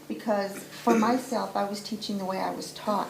because for myself, I was teaching the way I was taught.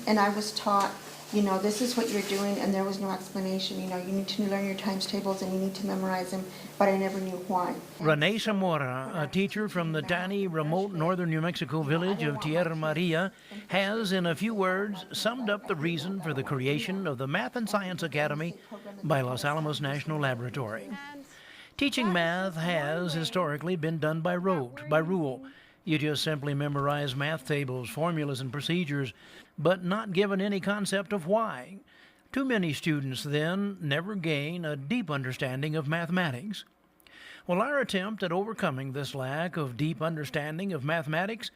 And I was taught, you know, this is what you're doing, and there was no explanation. You know, you need to learn your times tables and you need to memorize them, but I never knew why. Renee Zamora, a teacher from the tiny, remote northern New Mexico village of Tierra, Amarilla, has, in a few words, summed up the reason for the creation of the Math and Science Academy by Los Alamos National Laboratory. Teaching math has historically been done by rote, by rule. You just simply memorize math tables, formulas, and procedures, but not given any concept of why. Too many students, then, never gain a deep understanding of mathematics. Well, our attempt at overcoming this lack of deep understanding of mathematics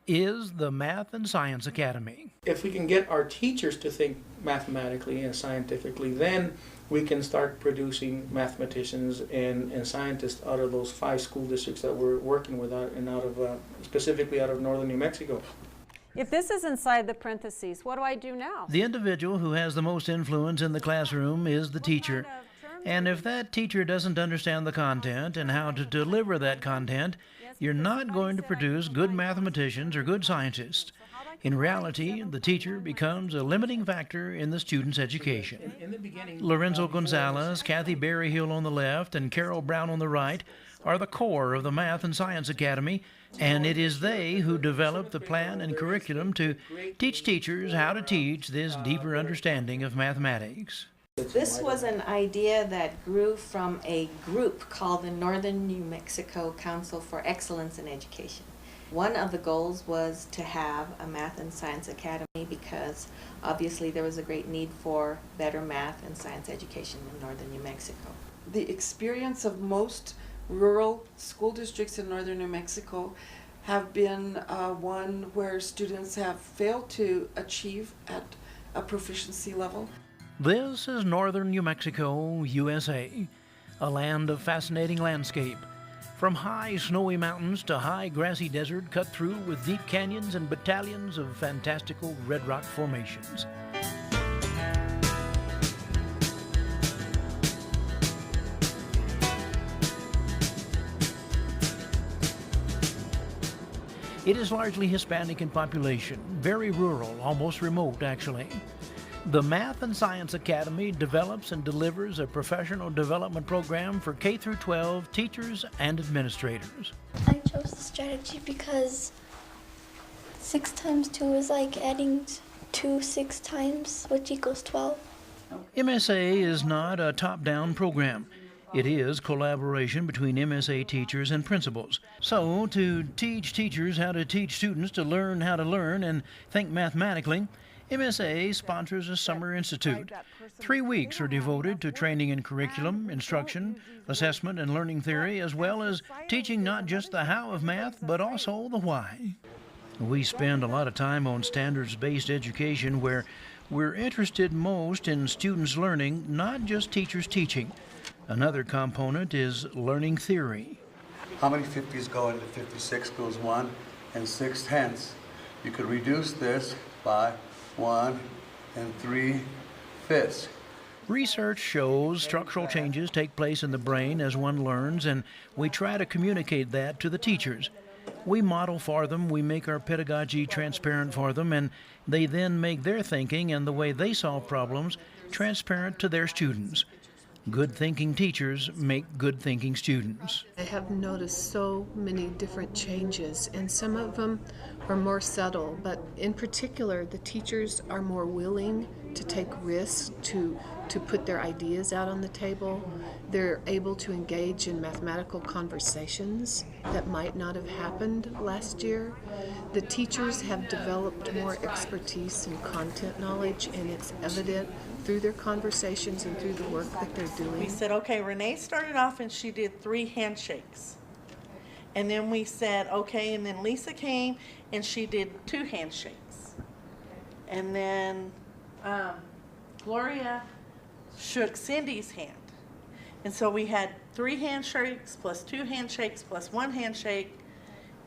is the Math and Science Academy. If we can get our teachers to think mathematically and scientifically, then we can start producing mathematicians and scientists out of those 5 school districts that we're working with, specifically out of northern New Mexico. If this is inside the parentheses, what do I do now? The individual who has the most influence in the classroom is the teacher. And if that teacher doesn't understand the content and how to deliver that content, you're not going to produce good mathematicians or good scientists. In reality, the teacher becomes a limiting factor in the student's education. Lorenzo Gonzalez, Cathy Berryhill on the left, and Carol Brown on the right are the core of the Math and Science Academy, and it is they who develop the plan and curriculum to teach teachers how to teach this deeper understanding of mathematics. This was an idea that grew from a group called the Northern New Mexico Council for Excellence in Education. One of the goals was to have a Math and Science Academy because obviously there was a great need for better math and science education in northern New Mexico. The experience of most rural school districts in northern New Mexico have been one where students have failed to achieve at a proficiency level. This is northern New Mexico, USA, a land of fascinating landscape. From high snowy mountains to high grassy desert cut through with deep canyons and battalions of fantastical red rock formations. It is largely Hispanic in population, very rural, almost remote actually. The Math and Science Academy develops and delivers a professional development program for K-12 teachers and administrators. I chose the strategy because 6 times 2 is like adding 2 6 times, which equals 12. MSA is not a top-down program. It is collaboration between MSA teachers and principals. So, to teach teachers how to teach students to learn how to learn and think mathematically, MSA sponsors a summer institute. 3 weeks are devoted to training in curriculum, instruction, assessment, and learning theory, as well as teaching not just the how of math, but also the why. We spend a lot of time on standards-based education where we're interested most in students learning, not just teachers teaching. Another component is learning theory. How many 50s go into 56 goes 1 6/10. You could reduce this by 1 3/5. Research shows structural changes take place in the brain as one learns, and we try to communicate that to the teachers. We model for them, we make our pedagogy transparent for them, and they then make their thinking and the way they solve problems transparent to their students. Good thinking teachers make good thinking students. I have noticed so many different changes, and some of them are more subtle, but in particular the teachers are more willing to take risks, to put their ideas out on the table. They're able to engage in mathematical conversations that might not have happened last year. The teachers have developed more expertise and content knowledge, and it's evident through their conversations and through the work that they're doing. We said, okay, Renee started off and she did 3 handshakes. And then we said, okay, and then Elyssa came and she did 2 handshakes. And then Gloria shook Cindy's hand. And so we had 3 handshakes plus 2 handshakes plus 1 handshake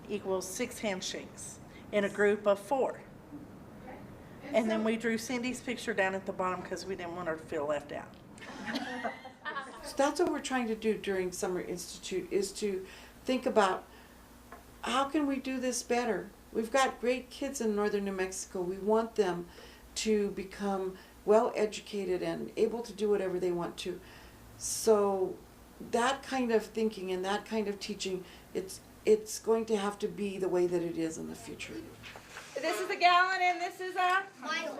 equals 6 handshakes in a group of 4. And then we drew Cindy's picture down at the bottom because we didn't want her to feel left out. So that's what we're trying to do during Summer Institute, is to think about how can we do this better? We've got great kids in northern New Mexico. We want them to become well educated and able to do whatever they want to. So that kind of thinking and that kind of teaching, it's going to have to be the way that it is in the future. This is a gallon and this is a mile.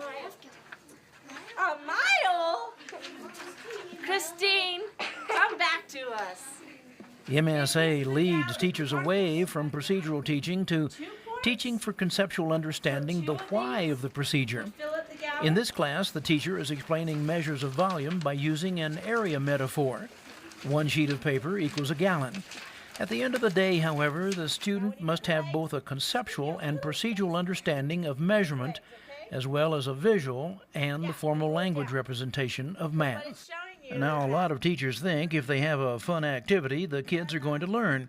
A mile? Christine, come back to us. MSA leads teachers away from procedural teaching to teaching for conceptual understanding the why of the procedure. In this class, the teacher is explaining measures of volume by using an area metaphor. 1 sheet of paper equals a gallon. At the end of the day, however, the student must have both a conceptual and procedural understanding of measurement, as well as a visual and the formal language representation of math. Now, a lot of teachers think if they have a fun activity, the kids are going to learn.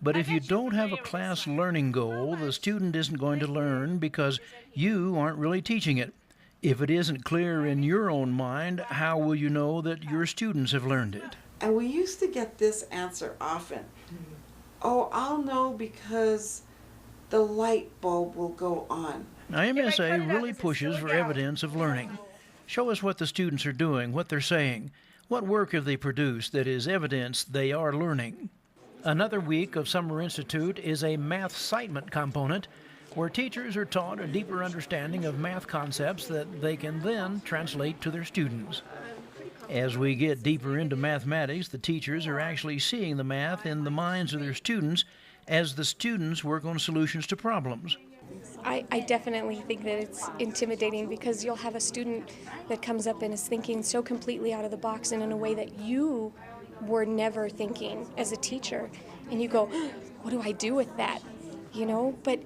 But if you don't have a class learning goal, the student isn't going to learn because you aren't really teaching it. If it isn't clear in your own mind, how will you know that your students have learned it? And we used to get this answer often. Oh, I'll know because the light bulb will go on. Now, MSA really pushes for evidence of learning. Show us what the students are doing, what they're saying. What work have they produced that is evidence they are learning? Another week of Summer Institute is a math citement component where teachers are taught a deeper understanding of math concepts that they can then translate to their students. As we get deeper into mathematics, the teachers are actually seeing the math in the minds of their students as the students work on solutions to problems. I definitely think that it's intimidating because you'll have a student that comes up and is thinking so completely out of the box and in a way that you were never thinking as a teacher. And you go, what do I do with that? You know, but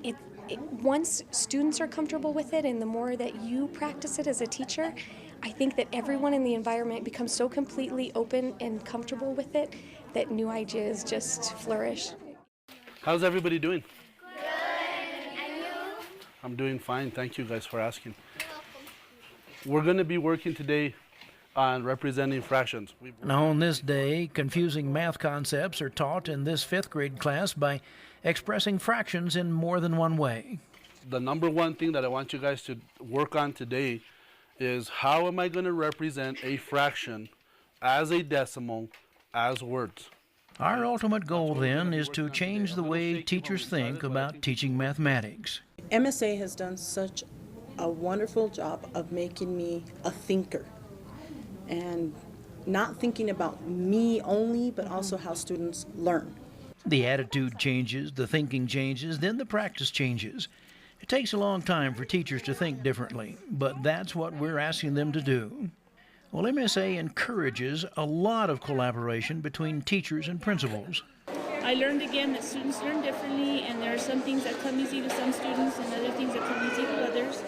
once students are comfortable with it and the more that you practice it as a teacher, I think that everyone in the environment becomes so completely open and comfortable with it that new ideas just flourish. How's everybody doing? I'm doing fine. Thank you guys for asking. We're going to be working today on representing fractions. Now on this day, confusing math concepts are taught in this 5th grade class by expressing fractions in more than one way. The number one thing that I want you guys to work on today is how am I going to represent a fraction as a decimal as words. Our ultimate goal then is to change the way teachers think about teaching mathematics. MSA has done such a wonderful job of making me a thinker and not thinking about me only, but also how students learn. The attitude changes, the thinking changes, then the practice changes. It takes a long time for teachers to think differently, but that's what we're asking them to do. Well, MSA encourages a lot of collaboration between teachers and principals. I learned again that students learn differently, and there are some things that come easy to some students and other things that come easy to others.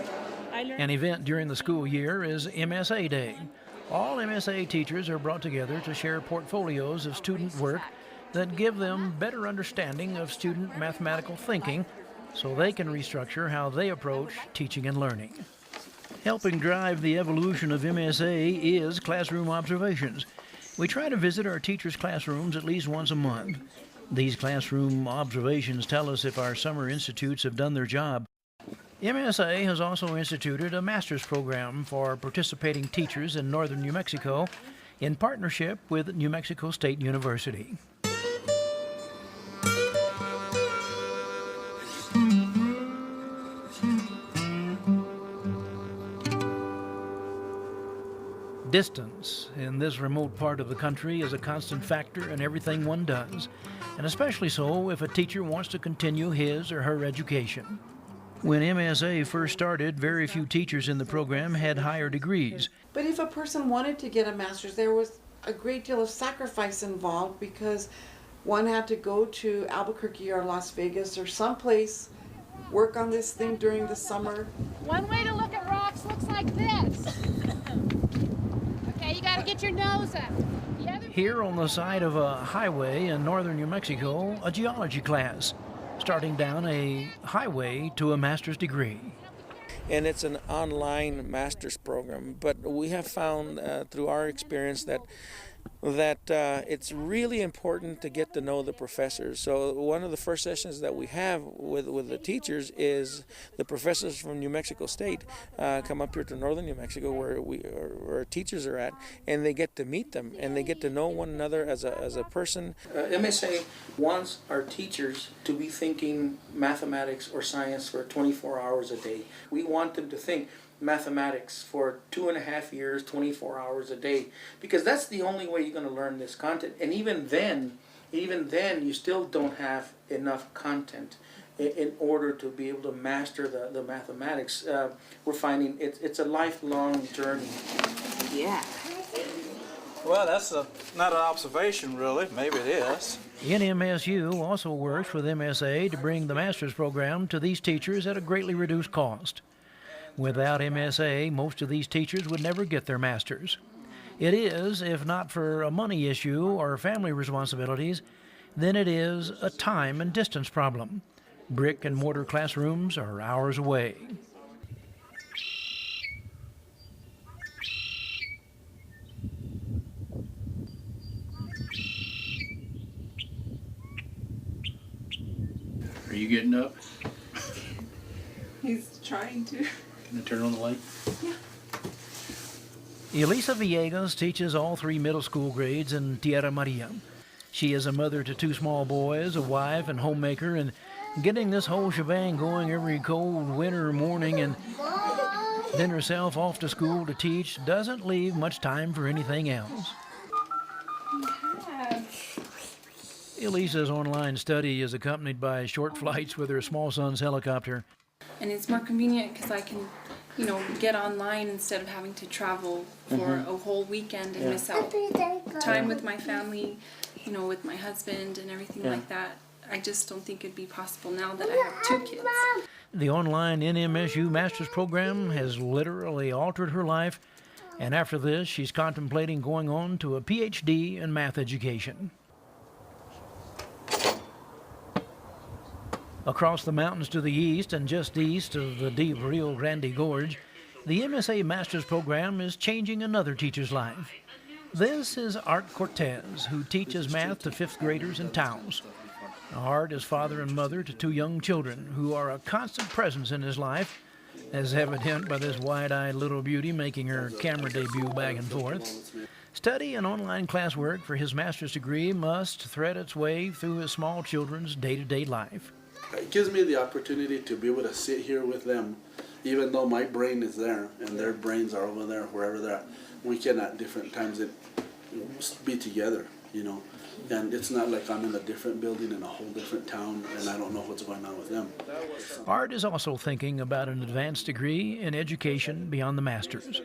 An event during the school year is MSA Day. All MSA teachers are brought together to share portfolios of student work that give them better understanding of student mathematical thinking so they can restructure how they approach teaching and learning. Helping drive the evolution of MSA is classroom observations. We try to visit our teachers' classrooms at least once a month. These classroom observations tell us if our summer institutes have done their job. MSA has also instituted a master's program for participating teachers in northern New Mexico in partnership with New Mexico State University. Distance in this remote part of the country is a constant factor in everything one does, and especially so if a teacher wants to continue his or her education. When MSA first started, very few teachers in the program had higher degrees. But if a person wanted to get a master's, there was a great deal of sacrifice involved because one had to go to Albuquerque or Las Vegas or someplace, work on this thing during the summer. One way to look at rocks looks like this. Okay, you got to get your nose up. Here on the side of a highway in northern New Mexico, a geology class, starting down a highway to a master's degree. And it's an online master's program, but we have found through our experience that that it's really important to get to know the professors. So one of the first sessions that we have with the teachers is the professors from New Mexico State come up here to northern New Mexico where our teachers are at, and they get to meet them and they get to know one another as a person. MSA wants our teachers to be thinking mathematics or science for 24 hours a day. We want them to think mathematics for 2.5 years, 24 hours a day, because that's the only way you're going to learn this content. And even then you still don't have enough content in order to be able to master the mathematics. We're finding it's a lifelong journey. Yeah. Well, that's not an observation, really. Maybe it is. NMSU also works with MSA to bring the master's program to these teachers at a greatly reduced cost. Without MSA, most of these teachers would never get their masters. It is, if not for a money issue or family responsibilities, then it is a time and distance problem. Brick and mortar classrooms are hours away. Are you getting up? He's trying to. Can I turn on the light? Yeah. Elyssa Villegas teaches all 3 middle school grades in Tierra. She is a mother to 2 small boys, a wife and homemaker, and getting this whole shebang going every cold winter morning and then herself off to school to teach doesn't leave much time for anything else. Elyssa's online study is accompanied by short flights with her small son's helicopter. And it's more convenient because I can, get online instead of having to travel for a whole weekend and miss out time with my family, with my husband and everything like that. I just don't think it'd be possible now that I have 2 kids. The online NMSU Master's Program has literally altered her life, and after this, she's contemplating going on to a PhD in math education. Across the mountains to the east and just east of the deep Rio Grande Gorge, the MSA Master's Program is changing another teacher's life. This is Art Cortez, who teaches math to 5th graders in Taos. Art is father and mother to 2 young children who are a constant presence in his life, as evident by this wide-eyed little beauty making her camera debut back and forth. Study and online classwork for his master's degree must thread its way through his small children's day-to-day life. It gives me the opportunity to be able to sit here with them, even though my brain is there and their brains are over there, wherever they're at. We can at different times be together, and it's not like I'm in a different building in a whole different town and I don't know what's going on with them. Art is also thinking about an advanced degree in education beyond the master's.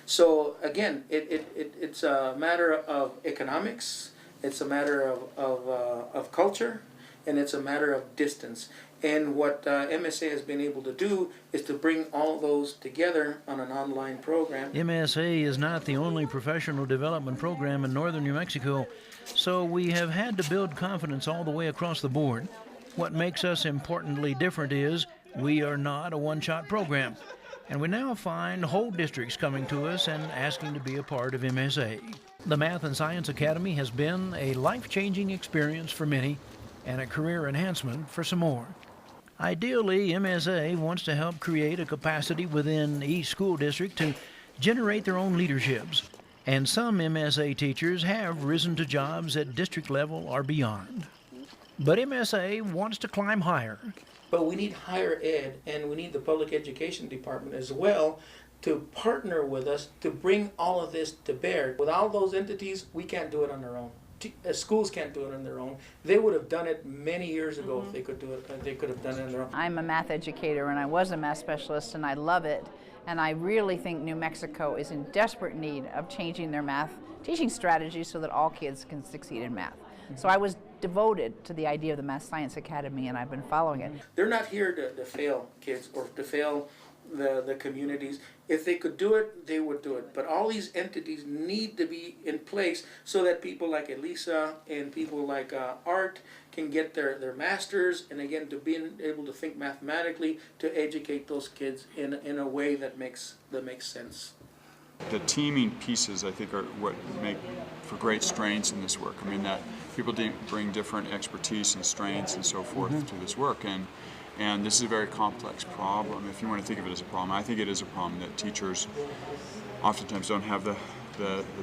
So again, it's a matter of economics, it's a matter of culture, and it's a matter of distance. And what MSA has been able to do is to bring all those together on an online program. MSA is not the only professional development program in northern New Mexico, so we have had to build confidence all the way across the board. What makes us importantly different is we are not a one-shot program, and we now find whole districts coming to us and asking to be a part of MSA. The Math and Science Academy has been a life-changing experience for many, and a career enhancement for some more. Ideally, MSA wants to help create a capacity within each school district to generate their own leaderships, and some MSA teachers have risen to jobs at district level or beyond. But MSA wants to climb higher. But we need higher ed, and we need the public education department as well to partner with us to bring all of this to bear. Without those entities, we can't do it on our own. Schools can't do it on their own. They would have done it many years ago if they could do it. They could have done it on their own. I'm a math educator and I was a math specialist and I love it. And I really think New Mexico is in desperate need of changing their math teaching strategies so that all kids can succeed in math. So I was devoted to the idea of the Math Science Academy and I've been following it. They're not here to fail kids or to fail the communities. If they could do it, they would do it. But all these entities need to be in place so that people like Elyssa and people like Art can get their masters, and again, to be able to think mathematically, to educate those kids in a way that makes sense. The teaming pieces, I think, are what make for great strengths in this work. I mean, that people bring different expertise and strengths and so forth to this work, and this is a very complex problem. If you want to think of it as a problem, I think it is a problem that teachers oftentimes don't have the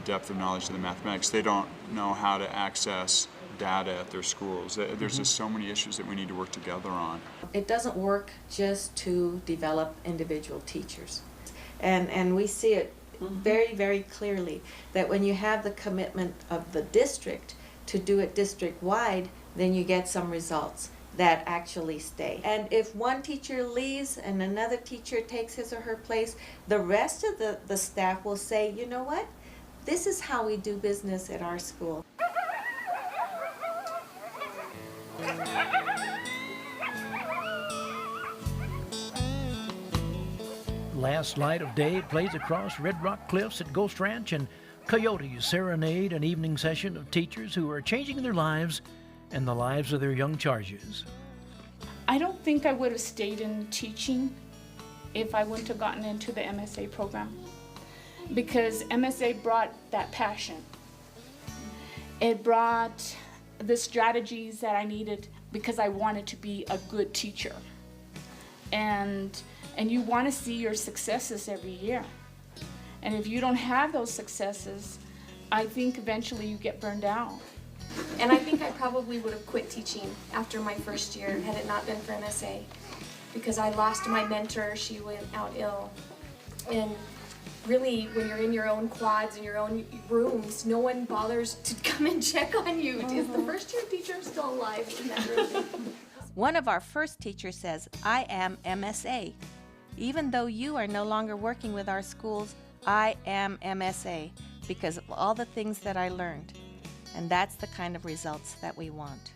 depth of knowledge of the mathematics. They don't know how to access data at their schools. There's just so many issues that we need to work together on. It doesn't work just to develop individual teachers. And we see it very, very clearly that when you have the commitment of the district to do it district-wide, then you get some results that actually stay. And if one teacher leaves and another teacher takes his or her place, the rest of the staff will say, you know what? This is how we do business at our school. Last light of day, it plays across Red Rock Cliffs at Ghost Ranch, and coyotes serenade an evening session of teachers who are changing their lives and the lives of their young charges. I don't think I would have stayed in teaching if I wouldn't have gotten into the MSA program, because MSA brought that passion. It brought the strategies that I needed because I wanted to be a good teacher. And you want to see your successes every year. And if you don't have those successes, I think eventually you get burned out. And I think I probably would have quit teaching after my first year had it not been for MSA, because I lost my mentor. She went out ill. And really, when you're in your own quads, in your own rooms, no one bothers to come and check on you. Is the first year teacher still alive in that room? One of our first teachers says, I am MSA. Even though you are no longer working with our schools, I am MSA because of all the things that I learned. And that's the kind of results that we want.